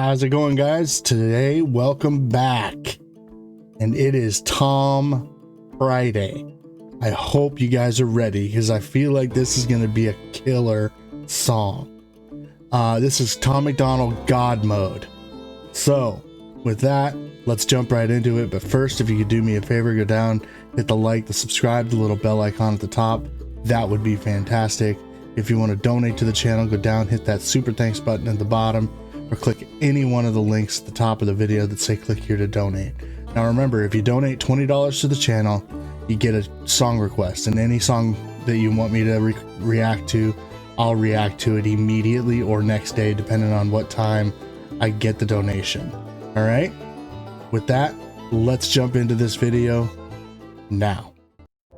How's it going, guys? Today, welcome back. And it is Tom Friday. I hope you guys are ready because I feel like this is going to be a killer song. This is Tom McDonald, God Mode. So, with that, let's jump right into it. But first, if you could do me a favor, go down, hit the like, the subscribe, the little bell icon at the top. That would be fantastic. If you want to donate to the channel, go down, hit that super thanks button at the bottom, or click any one of the links at the top of the video that say click here to donate. Now remember, if you donate $20 to the channel, you get a song request, and any song that you want me to react to, I'll react to it immediately or next day, depending on what time I get the donation. All right, with that, let's jump into this video now.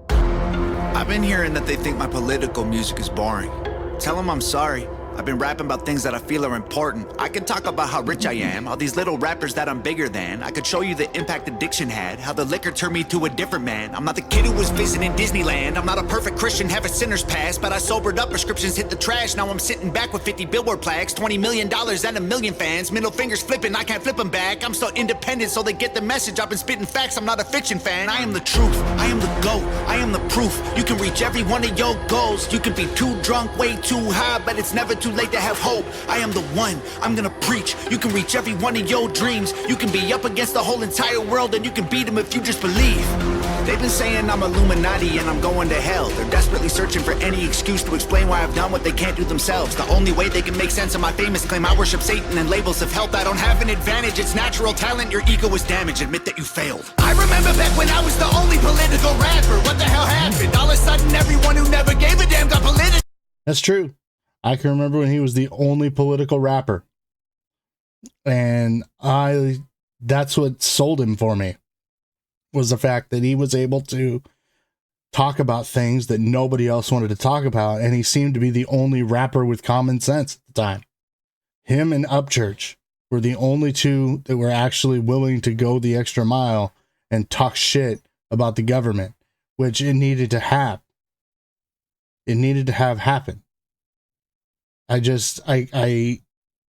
I've been hearing that they think my political music is boring. Tell them I'm sorry. I've been rapping about things that I feel are important. I could talk about how rich I am, all these little rappers that I'm bigger than. I could show you the impact addiction had, how the liquor turned me to a different man. I'm not the kid who was visiting Disneyland. I'm not a perfect Christian, have a sinner's past, but I sobered up, prescriptions hit the trash. Now I'm sitting back with 50 billboard plaques, $20 million and a million fans. Middle fingers flipping, I can't flip them back. I'm so independent, so they get the message. I've been spitting facts, I'm not a fiction fan. I am the truth, I am the GOAT, I am the proof. You can reach every one of your goals. You can be too drunk, way too high, but it's never too late to have hope. I am the one, I'm gonna preach. You can reach every one of your dreams. You can be up against the whole entire world, and you can beat them if you just believe. They've been saying I'm Illuminati and I'm going to hell. They're desperately searching for any excuse to explain why I've done what they can't do themselves. The only way they can make sense of my famous claim, I worship Satan and labels of health. I don't have an advantage, it's natural talent. Your ego is damaged, admit that you failed. I remember back when I was the only political rapper. What the hell happened? All of a sudden everyone who never gave a damn got political. That's true. I can remember when he was the only political rapper, and that's what sold him for me, was the fact that he was able to talk about things that nobody else wanted to talk about, and he seemed to be the only rapper with common sense at the time. Him and Upchurch were the only two that were actually willing to go the extra mile and talk shit about the government, which it needed to have. It needed to have happen. I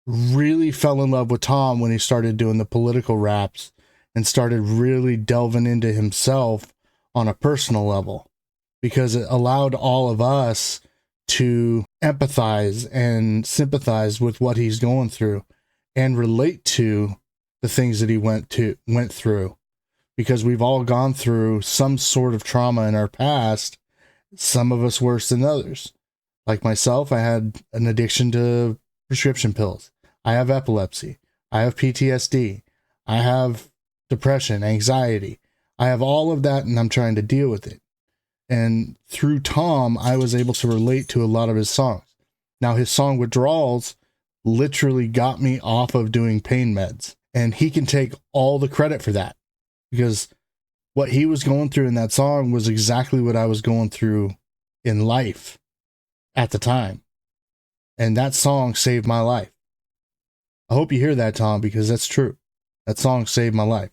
really fell in love with Tom when he started doing the political raps and started really delving into himself on a personal level, because it allowed all of us to empathize and sympathize with what he's going through and relate to the things that he went through, because we've all gone through some sort of trauma in our past, some of us worse than others. Like myself, I had an addiction to prescription pills. I have epilepsy. I have PTSD. I have depression, anxiety. I have all of that, and I'm trying to deal with it. And through Tom, I was able to relate to a lot of his songs. Now, his song Withdrawals literally got me off of doing pain meds. And he can take all the credit for that, because what he was going through in that song was exactly what I was going through in life at the time, and that song saved my life. I hope you hear that, Tom, because that's true. That song saved my life.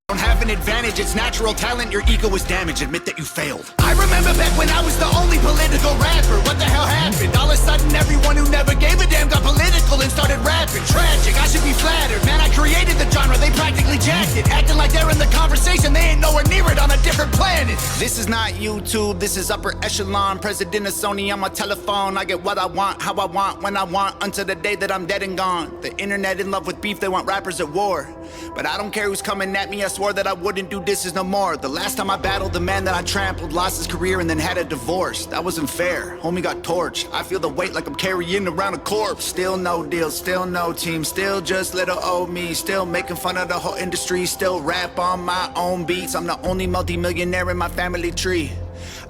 Don't have an advantage, it's natural talent. Your ego is damaged, admit that you failed. I remember back when I was the only political rapper. What the hell happened? All of a sudden everyone who never gave a damn got political and started rapping. Tragic, I should be flattered. Man, I created the genre, they practically jacked it. Acting like they're in the conversation, they ain't nowhere near it, on a different planet. This is not YouTube, this is upper echelon. President of Sony on my telephone. I get what I want, how I want, when I want, until the day that I'm dead and gone. The internet in love with beef, they want rappers at war. But I don't care who's coming at me, I swore that I wouldn't do disses no more. The last time I battled, the man that I trampled lost his career and then had a divorce. That wasn't fair, homie got torched. I feel the weight like I'm carrying around a corpse. Still no deal, still no team, still just little old me. Still making fun of the whole industry, still rap on my own beats. I'm the only multi-millionaire in my family tree.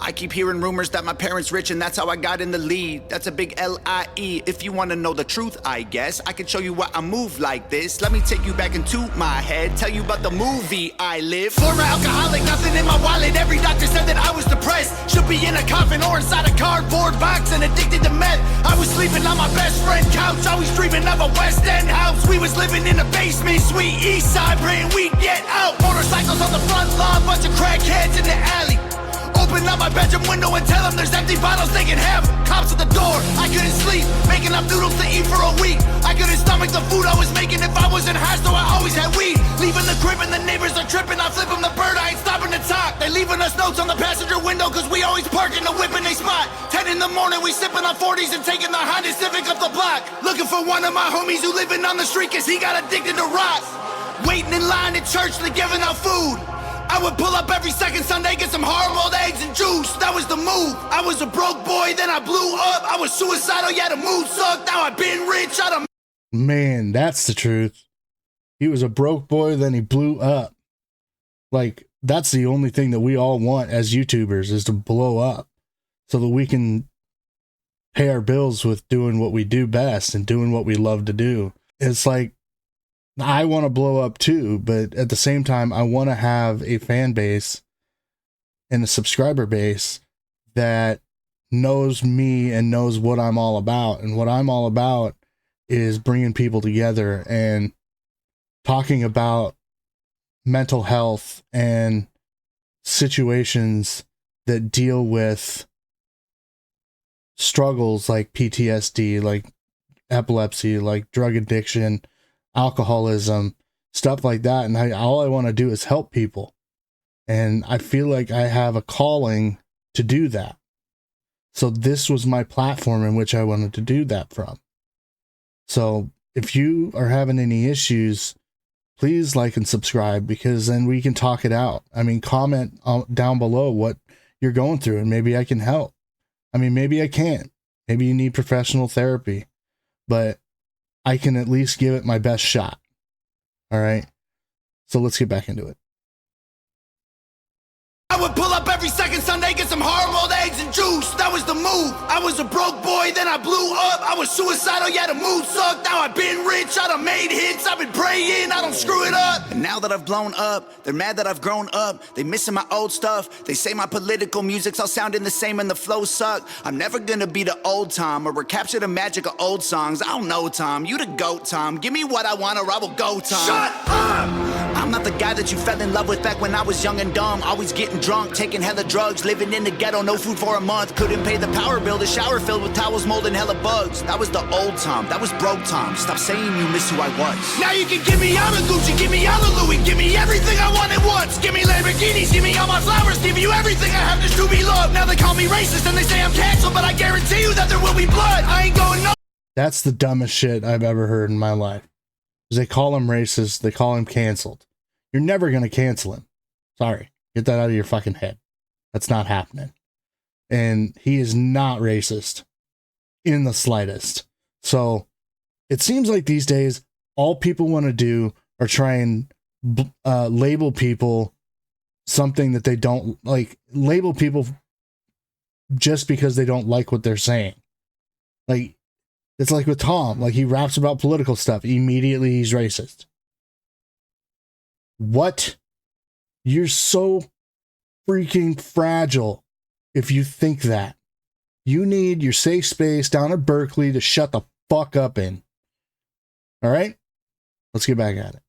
I keep hearing rumors that my parents rich and that's how I got in the lead. That's a big L-I-E. If you want to know the truth, I guess I can show you why I move like this. Let me take you back into my head, tell you about the movie I live. Former alcoholic, nothing in my wallet. Every doctor said that I was depressed. Should be in a coffin or inside a cardboard box and addicted to meth. I was sleeping on my best friend's couch, always dreaming of a West End house. We was living in a basement, sweet east side, praying we'd get out. Motorcycles on the front lawn, bunch of crackheads in the alley. Open up my bedroom window and tell them there's empty bottles they can have. Cops at the door, I couldn't sleep, making up noodles to eat for a week. I I couldn't stomach the food I was making if I wasn't high, so I always had weed. Leaving the crib and the neighbors are tripping. I flip them the bird, I ain't stopping to talk. They leaving us notes on the passenger window, cause we always park in the whip and they spot. 10 in the morning, we sipping on 40s and taking the Honda Civic up the block. Looking for one of my homies who living on the street cause he got addicted to rock. Waiting in line at church, they giving out food. I would pull up every second Sunday, get some hard-boiled eggs and juice. That was the move. I was a broke boy, then I blew up. I was suicidal, yeah, the mood sucked. Now I've been rich, I done... Man, that's the truth. He was a broke boy, then he blew up. Like, that's the only thing that we all want as YouTubers, is to blow up so that we can pay our bills with doing what we do best and doing what we love to do. It's like, I want to blow up too, but at the same time, I want to have a fan base and a subscriber base that knows me and knows what I'm all about. And what I'm all about is bringing people together and talking about mental health and situations that deal with struggles like PTSD, like epilepsy, like drug addiction, alcoholism, stuff like that. And all I want to do is help people. And I feel like I have a calling to do that. So this was my platform in which I wanted to do that from. So if you are having any issues, please like and subscribe, because then we can talk it out. I mean, comment down below what you're going through and maybe I can help. I mean, maybe I can't. Maybe you need professional therapy, but I can at least give it my best shot. All right. So let's get back into it. I would pull up every second Sunday, get some hard-boiled eggs and juice. That was the move. I was a broke boy, then I blew up. I was suicidal, yeah, the mood sucked. Now I've been rich, I done made hits. I've been praying, I don't screw it up. And now that I've blown up, they're mad that I've grown up. They missing my old stuff. They say my political music's all sounding the same and the flows suck. I'm never gonna be the old Tom or recapture the magic of old songs. I don't know, Tom. You the GOAT, Tom. Give me what I want or I will go, Tom. Shut up! I'm not the guy that you fell in love with back when I was young and dumb. Always getting drunk, taking hella drugs, living in the ghetto, no food for a month. Couldn't pay the power bill, the shower filled with towels, mold and hella bugs. That was the old Tom, that was broke Tom. Stop saying you miss who I was. Now you can give me all the Gucci, give me all the Louis, give me everything I want at once. Give me Lamborghinis, give me all my flowers, give you everything I have just to be loved. Now they call me racist and they say I'm canceled, but I guarantee you that there will be blood. I ain't going no. That's the dumbest shit I've ever heard in my life. They call him racist, they call him canceled. You're never going to cancel him. Sorry. Get that out of your fucking head. That's not happening. And he is not racist in the slightest. So it seems like these days, all people want to do are try and label people something that they don't like, label people just because they don't like what they're saying. Like, it's like with Tom, like he raps about political stuff. Immediately he's racist. What? You're so freaking fragile if you think that. You need your safe space down at Berkeley to shut the fuck up in. All right? Let's get back at it.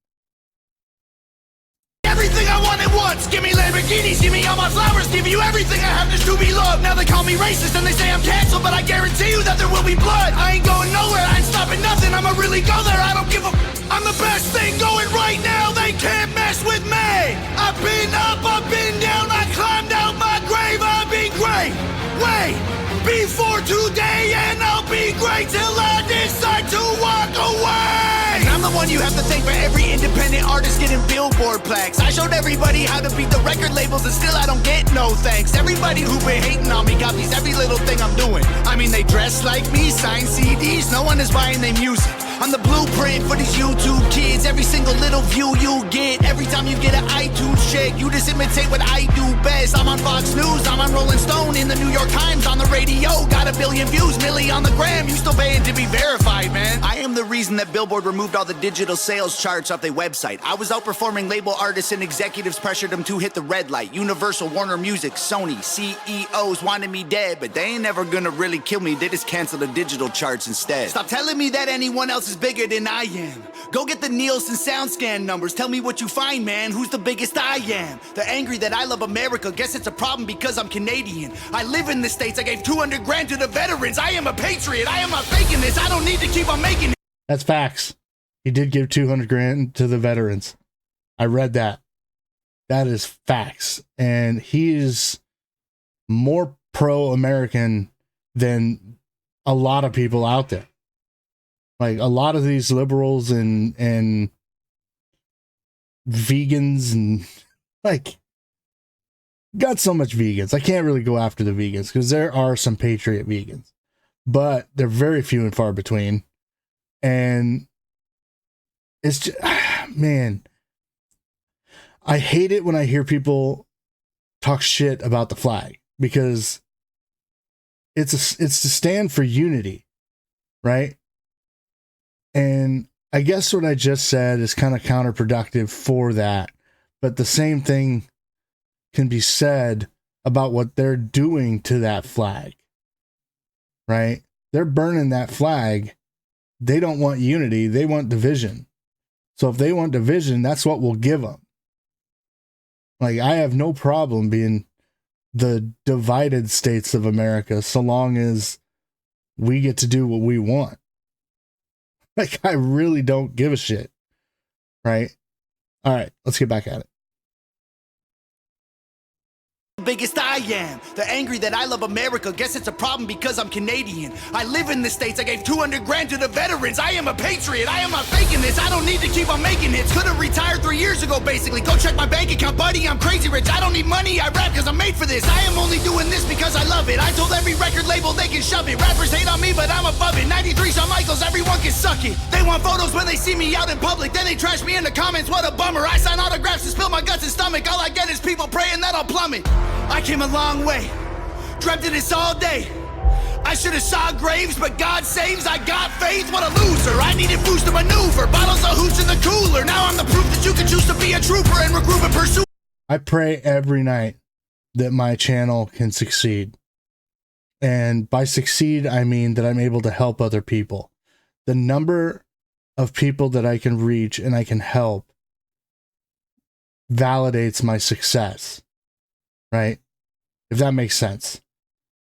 Everything I want at once. Give me Lamborghinis, give me all my flowers, give you everything I have just to be loved. Now they call me racist and they say I'm canceled, but I guarantee you that there will be blood. I ain't going nowhere, I ain't stopping nothing. I'ma really go there, I don't give a... I'm the best thing going right now, they can't mess with me. I've been up, I've been down, I climbed out my grave, I've been great. Wait, before today and I'll be great till I decide to walk away. And I'm the one you have to thank for every independent artist getting Billboard plaques. I showed everybody how to beat the record labels and still I don't get no thanks. Everybody who been hating on me copies every little thing I'm doing. I mean, they dress like me, sign CDs, no one is buying their music. I'm the blueprint for these YouTube kids. Every single little view you get, every time you get an iTunes check, you just imitate what I do best. I'm on Fox News, I'm on Rolling Stone, in the New York Times, on the radio. Got 1 billion views, Millie on the gram. You still paying to be verified, man. I am the reason that Billboard removed all the digital sales charts off their website. I was outperforming label artists and executives pressured them to hit the red light. Universal, Warner Music, Sony, CEOs wanted me dead, but they ain't never gonna really kill me. They just cancel the digital charts instead. Stop telling me that anyone else is bigger than I am. Go get the Nielsen SoundScan numbers. Tell me what you find, man. Who's the biggest I am? They're angry that I love America. Guess it's a problem because I'm Canadian. I live in the States. I gave 200 grand to the veterans. I am a patriot. I am not faking this. I don't need to keep on making it. That's facts. He did give 200 grand to the veterans. I read that. That is facts. And he is more pro-American than a lot of people out there. Like a lot of these liberals and vegans and like got so much vegans. I can't really go after the vegans because there are some patriot vegans, but they're very few and far between. And it's just, man, I hate it when I hear people talk shit about the flag because it's to stand for unity, right? And I guess what I just said is kind of counterproductive for that, but the same thing can be said about what they're doing to that flag, right? They're burning that flag. They don't want unity. They want division. So if they want division, that's what we'll give them. Like, I have no problem being the divided states of America so long as we get to do what we want. Like, I really don't give a shit. Right? All right, let's get back at it. Biggest I am, the angry that I love America. Guess it's a problem because I'm Canadian. I live in the States, I gave 200 grand to the veterans. I am a patriot, I am not faking this. I don't need to keep on making hits. Could've retired 3 years ago basically. Go check my bank account, buddy, I'm crazy rich. I don't need money, I rap cause I'm made for this. I am only doing this because I love it. I told every record label they can shove it. Rappers hate on me but I'm above it. 93 Shawn Michaels, everyone can suck it. They want photos when they see me out in public. Then they trash me in the comments, what a bummer. I sign autographs to spill my guts and stomach. All I get is people praying that I'll plummet. I came a long way, dreamt of this all day. I should have saw graves, but God saves. I got faith, what a loser. I needed boost to maneuver, bottles of hooch in the cooler. Now I'm the proof that you can choose to be a trooper and regroup and pursue. I pray every night that my channel can succeed. And by succeed, I mean that I'm able to help other people. The number of people that I can reach and I can help validates my success. Right? If that makes sense.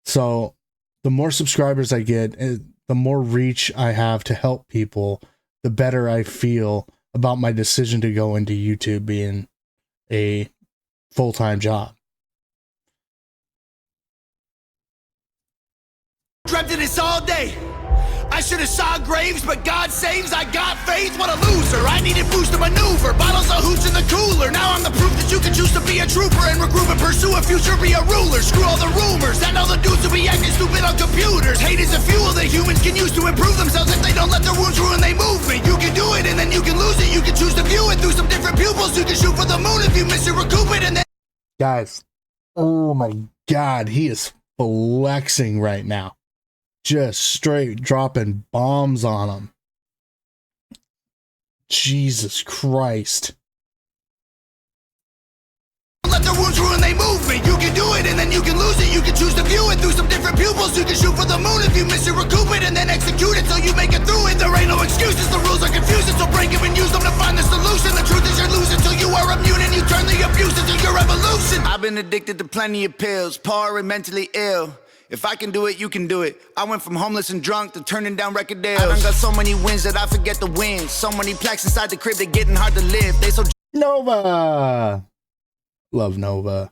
So the more subscribers I get, the more reach I have to help people, the better I feel about my decision to go into YouTube being a full-time job. Dreamt of this all day. I should have saw graves, but God saves. I got faith, what a loser. I needed boost to maneuver, bottles of hooch in the cooler. Now I'm the proof that you can choose to be a trooper and regroup and pursue a future, be a ruler. Screw all the rumors and all the dudes who be acting stupid on computers. Hate is a fuel that humans can use to improve themselves if they don't let their wounds ruin their movement. You can do it and then you can lose it. You can choose to view it through some different pupils. You can shoot for the moon if you miss it, recoup it, and then... Guys, oh my God, he is flexing right now. Just straight dropping bombs on them. Jesus Christ. Let their wounds ruin their movement. You can do it and then you can lose it. You can choose to view it through some different pupils. You can shoot for the moon if you miss it, recoup it, and then execute it till you make it through it. There ain't no excuses, the rules are confusing, so break them and use them to find the solution. The truth is you're losing till you are immune and you turn the abuse into your evolution. I've been addicted to plenty of pills, poor and mentally ill. If I can do it, you can do it. I went from homeless and drunk to turning down record deals. I done got so many wins that I forget the wins. So many plaques inside the crib, they getting hard to live. They so... Nova! Love Nova.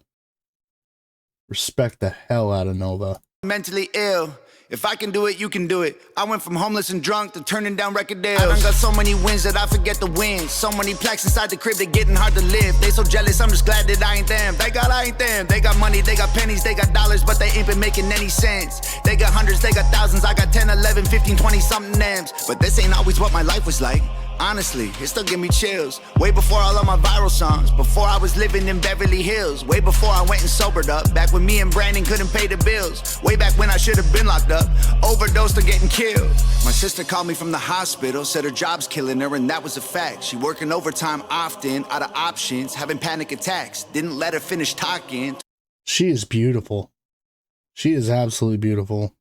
Respect the hell out of Nova. Mentally ill. If I can do it, you can do it. I went from homeless and drunk to turning down record deals. I done got so many wins that I forget the wins. So many plaques inside the crib, they getting hard to live. They so jealous, I'm just glad that I ain't them. Thank God I ain't them. They got money, they got pennies, they got dollars, but they ain't been making any sense. They got hundreds, they got thousands, I got 10, 11, 15, 20 something M's. But this ain't always what my life was like. Honestly, it still give me chills. Way before all of my viral songs, before I was living in Beverly Hills, way before I went and sobered up, back when me and Brandon couldn't pay the bills, way back when I should have been locked up, overdosed or getting killed. My sister called me from the hospital, said her job's killing her, and that was a fact. She working overtime often, out of options, having panic attacks. Didn't let her finish talking. She is beautiful. She is absolutely beautiful.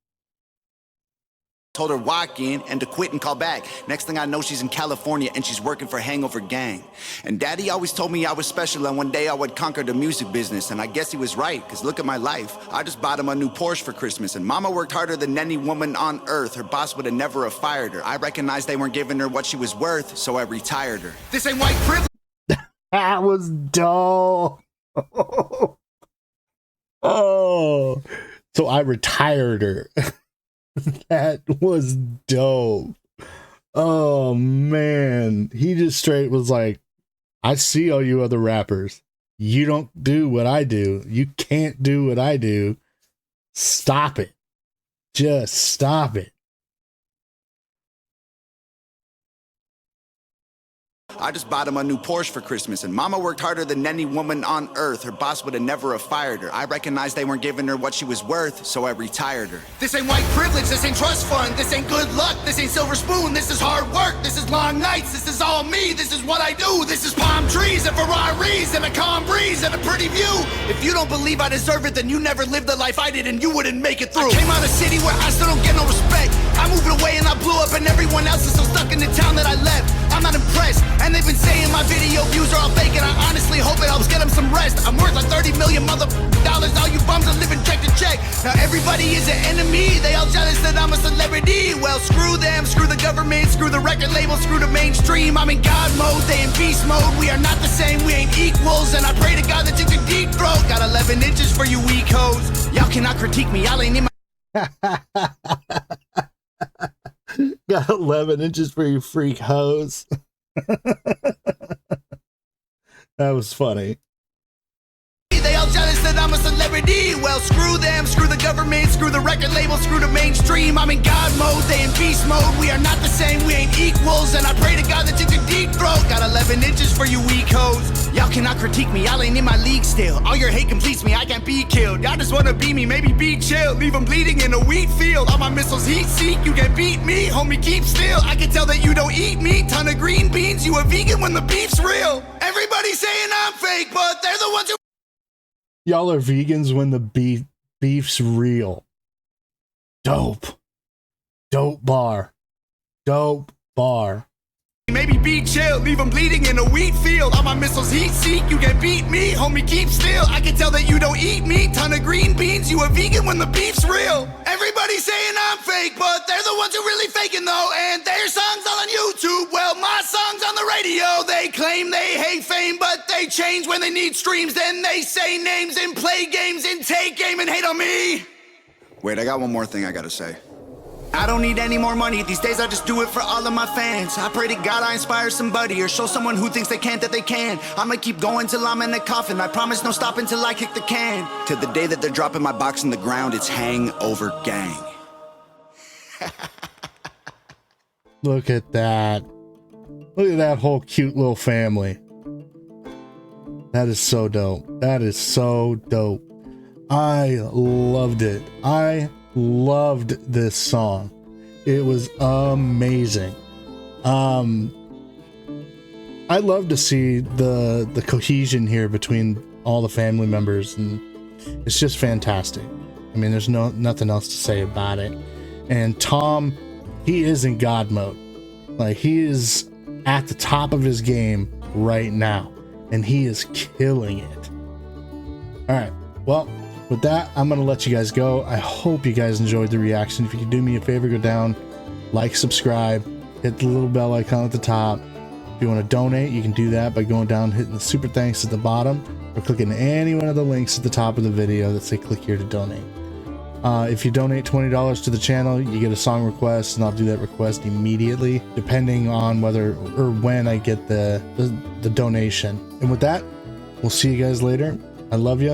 Told her walk in and to quit and call back. Next thing I know, she's in California and she's working for Hangover Gang. And Daddy always told me I was special and one day I would conquer the music business. And I guess he was right, cause look at my life. I just bought him a new Porsche for Christmas. And Mama worked harder than any woman on earth. Her boss would have never have fired her. I recognized they weren't giving her what she was worth, so I retired her. This ain't white privilege. That was dull. Oh, so I retired her. That was dope. Oh man, he just straight was like, I see all you other rappers. You don't do what I do. You can't do what I do. Stop it. Just stop it. I just bought him a new Porsche for Christmas. And Mama worked harder than any woman on earth. Her boss would have never have fired her. I recognized they weren't giving her what she was worth, so I retired her. This ain't white privilege, this ain't trust fund, this ain't good luck, this ain't silver spoon, this is hard work, this is long nights, this is all me, this is what I do, this is palm trees and Ferraris and a calm breeze and a pretty view. If you don't believe I deserve it, then you never lived the life I did and you wouldn't make it through. I came out of a city where I still don't get no respect. I moved away and I blew up and everyone else is still stuck in the town that I left. I'm not impressed, and they've been saying my video views are all fake, and I honestly hope it helps get them some rest. I'm worth like 30 million dollars, all you bums are living check to check. Now everybody is an enemy, they all jealous that I'm a celebrity. Well, screw them, screw the government, screw the record label, screw the mainstream. I'm in God mode, they in beast mode. We are not the same, we ain't equals, and I pray to God that you can deep throat. Got 11 inches for you weak hoes. Y'all cannot critique me, y'all ain't in my Got 11 inches for you freak hoes. That was funny. They all jealous that I'm a celebrity. Well, screw them, screw the government, screw the record label, screw the mainstream. I'm in God mode, they in beast mode. We are not the same, we ain't equals, and I pray to God that you can deep throat. Got 11 inches for you weak hoes. Y'all cannot critique me, y'all ain't in my league still. All your hate completes me, I can't be killed. Y'all just wanna be me, maybe be chill. Leave them bleeding in a wheat field. All my missiles heat seek, you can't beat me. Homie, keep still, I can tell that you don't eat meat. Ton of green beans, you a vegan when the beef's real. Everybody's saying I'm fake, but they're the ones who Y'all are vegans when the beef's real. Dope. Dope bar. Dope bar. maybe be chill, leave them bleeding in a wheat field. All my missiles heat seek, you can't beat me. Homie, keep still, I can tell that you don't eat meat. Ton of green beans, you a vegan when the beef's real. Everybody's saying I'm fake, but they're the ones who really faking though. And their songs all on YouTube, well my song's on the radio. They claim they hate fame, but they change when they need streams. Then they say names and play games and take aim and hate on me. Wait, I got one more thing I gotta say. I don't need any more money, these days I just do it for all of my fans. I pray to God I inspire somebody or show someone who thinks they can't that they can. I'ma keep going till I'm in a coffin, I promise no stopping till I kick the can. To the day that they're dropping my box in the ground, it's Hangover Gang. Look at that. Look at that whole cute little family. That is so dope. That is so dope. I loved it. I loved this song. It was amazing. I love to see the cohesion here between all the family members, and it's just fantastic. I mean, there's nothing else to say about it. And Tom, he is in God mode. Like, he is at the top of his game right now, and he is killing it. All right, well, with that, I'm going to let you guys go. I hope you guys enjoyed the reaction. If you could do me a favor, go down, like, subscribe, hit the little bell icon at the top. If you want to donate, you can do that by going down, hitting the super thanks at the bottom, or clicking any one of the links at the top of the video that say click here to donate. If you donate $20 to the channel, you get a song request, and I'll do that request immediately, depending on whether or when I get the donation. And with that, we'll see you guys later. I love you.